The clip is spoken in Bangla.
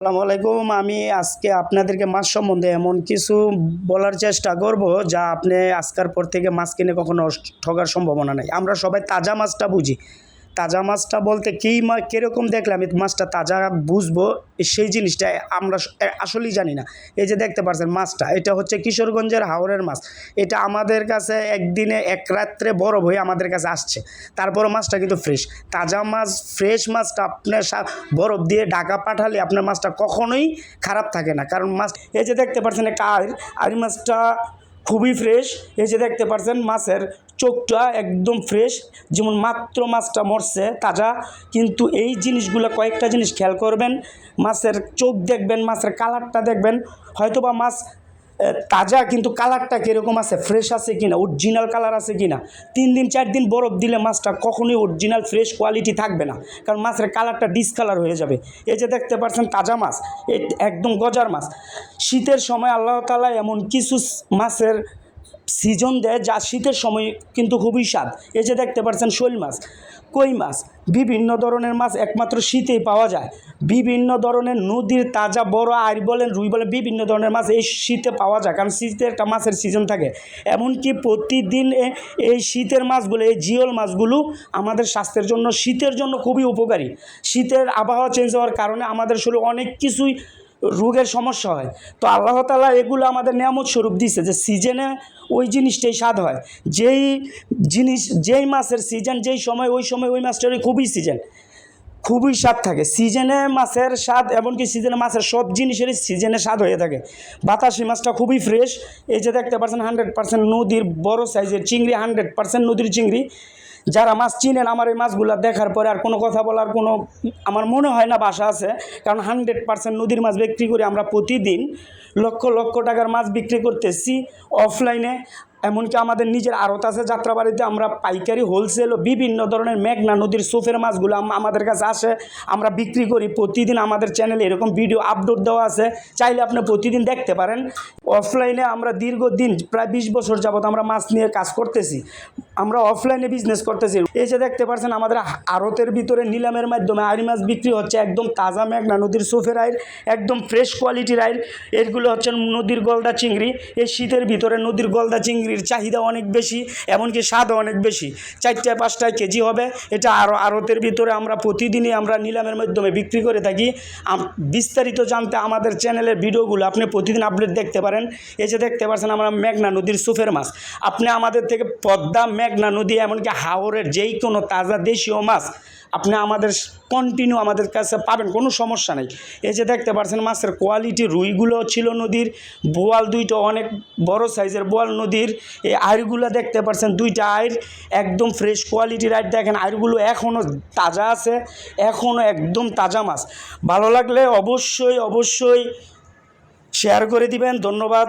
আসসালামু আলাইকুম। আমি আজকে আপনাদেরকে মাছ সম্বন্ধে এমন কিছু বলার চেষ্টা করব যা আপনি আজকের পর থেকে মাছ কিনে কখনো ঠকার সম্ভাবনা নাই। আমরা সবাই তাজা মাছটা বুঝি। তাজা মাছটা বলতে কী কীরকম দেখলে আমি মাছটা তাজা বুঝবো, সেই জিনিসটা আমরা আসলেই জানি না। এই যে দেখতে পাচ্ছেন মাছটা, এটা হচ্ছে কিশোরগঞ্জের হাওরের মাছ। এটা আমাদের কাছে একদিনে এক রাত্রে বরফ হয়ে আমাদের কাছে আসছে, তারপরও মাছটা কিন্তু ফ্রেশ। তাজা মাছ, ফ্রেশ মাছটা আপনার বরফ দিয়ে ঢাকা পাঠালে আপনার মাছটা কখনোই খারাপ থাকে না। কারণ মাছ, এই যে দেখতে পাচ্ছেন একটা আইর মাছটা খুবই ফ্রেশ। এই যে দেখতে পাচ্ছেন মাছের চোখটা একদম ফ্রেশ, যেমন মাত্র মাছটা মরছে তাজা। কিন্তু এই জিনিসগুলো কয়েকটা জিনিস খেয়াল করবেন, মাছের চোখ দেখবেন, মাছের কালারটা দেখবেন। হয়তোবা মাছ তাজা কিন্তু কালারটা কীরকম আছে, ফ্রেশ আছে কি না, অরিজিনাল কালার আছে কি না। 3 দিন 4 দিন বরফ দিলে মাছটা কখনোই অরিজিনাল ফ্রেশ কোয়ালিটি থাকবে না, কারণ মাছের কালারটা ডিসকালার হয়ে যাবে। এই যে দেখতে পাচ্ছেন তাজা মাছ, একদম গজার মাছ। শীতের সময় আল্লাহ তাআলা এমন কিছু মাছের সিজন দেয় যা শীতের সময় কিন্তু খুবই স্বাদ। এই যে দেখতে পাচ্ছেন শোল মাছ, কই মাছ, বিভিন্ন ধরনের মাছ একমাত্র শীতেই পাওয়া যায়। বিভিন্ন ধরনের নদীর তাজা বড় আইর বলেন, রুই বলেন, বিভিন্ন ধরনের মাছ এই শীতে পাওয়া যায়, কারণ শীতে একটা মাছের সিজন থাকে। এমনকি প্রতিদিন এই শীতের মাছগুলো, এই জিওল মাছগুলো আমাদের স্বাস্থ্যের জন্য, শীতের জন্য খুবই উপকারী। শীতের আবহাওয়া চেঞ্জ হওয়ার কারণে আমাদের শরীরে অনেক কিছুই রোগের সমস্যা হয়। তো আল্লাহ তাআলা এগুলো আমাদের নিয়ামত স্বরূপ দিচ্ছে যে সিজনে ওই জিনিসটাই স্বাদ হয়। যেই জিনিস, যেই মাছের সিজন, যেই সময়, ওই সময় ওই মাছটারই খুবই সিজন, খুবই স্বাদ থাকে। সিজনে মাছের স্বাদ, এমনকি সিজনে মাছের সব জিনিসেরই সিজনে স্বাদ হয়ে থাকে। বাতাসি মাছটা খুবই ফ্রেশ। এই যে দেখতে পাচ্ছেন 100% নদীর বড় সাইজের চিংড়ি, 100% নদীর চিংড়ি। যারা মাছ চিনেন, আমার এই মাছগুলো দেখার পরে আর কোনো কথা বলার কোনো আমার মনে হয় না ভাষা আছে, কারণ 100% নদীর মাছ বিক্রি করে আমরা প্রতিদিন লক্ষ লক্ষ টাকার মাছ বিক্রি করতেছি অফলাইনে। এমনকি আমাদের নিজের আড়ত আছে যাত্রাবাড়িতে, আমরা পাইকারি, হোলসেল ও বিভিন্ন ধরনের মেঘনা নদীর সোফের মাছগুলো আমাদের কাছে আসে, আমরা বিক্রি করি প্রতিদিন। আমাদের চ্যানেলে এরকম ভিডিও আপলোড দেওয়া আছে, চাইলে আপনি প্রতিদিন দেখতে পারেন। অফলাইনে আমরা দীর্ঘদিন প্রায় 20 বছর যাবত আমরা মাছ নিয়ে কাজ করতেছি, আমরা অফলাইনে বিজনেস করতেছি। এই যে দেখতে পাচ্ছেন আমাদের আড়তের ভিতরে নিলামের মাধ্যমে আইর মাছ বিক্রি হচ্ছে, একদম তাজা মেঘনা নদীর সোফের আইর, একদম ফ্রেশ কোয়ালিটির আইর। এরগুলো হচ্ছে নদীর গলদা চিংড়ি। এই শীতের ভিতরে নদীর গলদা চিংড়ির চাহিদা অনেক বেশি, এমনকি স্বাদও অনেক বেশি। 4-5 কেজি হবে। এটা আড়তের ভিতরে আমরা প্রতিদিনই আমরা নিলামের মাধ্যমে বিক্রি করে থাকি। বিস্তারিত জানতে আমাদের চ্যানেলের ভিডিওগুলো আপনি প্রতিদিন আপলোড দেখতে পারেন। এই যে দেখতে পাচ্ছেন আমরা মেঘনা নদীর সোফের মাছ। আপনি আমাদের থেকে পদ্মা, মেঘনা নদী, এমনকি হাওরের যেই কোনো তাজা দেশীয় মাছ আপনি আমাদের কন্টিনিউ আমাদের কাছে পাবেন, কোনো সমস্যা নেই। এই যে দেখতে পাচ্ছেন মাছের কোয়ালিটি, রুইগুলো ছিল নদীর, বোয়াল দুইটা অনেক বড় সাইজের বোয়াল নদীর। এই আইরগুলো দেখতে পাচ্ছেন, 2টা আইর একদম ফ্রেশ কোয়ালিটির আইর। দেখেন আইরগুলো এখনও তাজা আছে, এখনও একদম তাজা মাছ। ভালো লাগলে অবশ্যই শেয়ার করে দিবেন। ধন্যবাদ।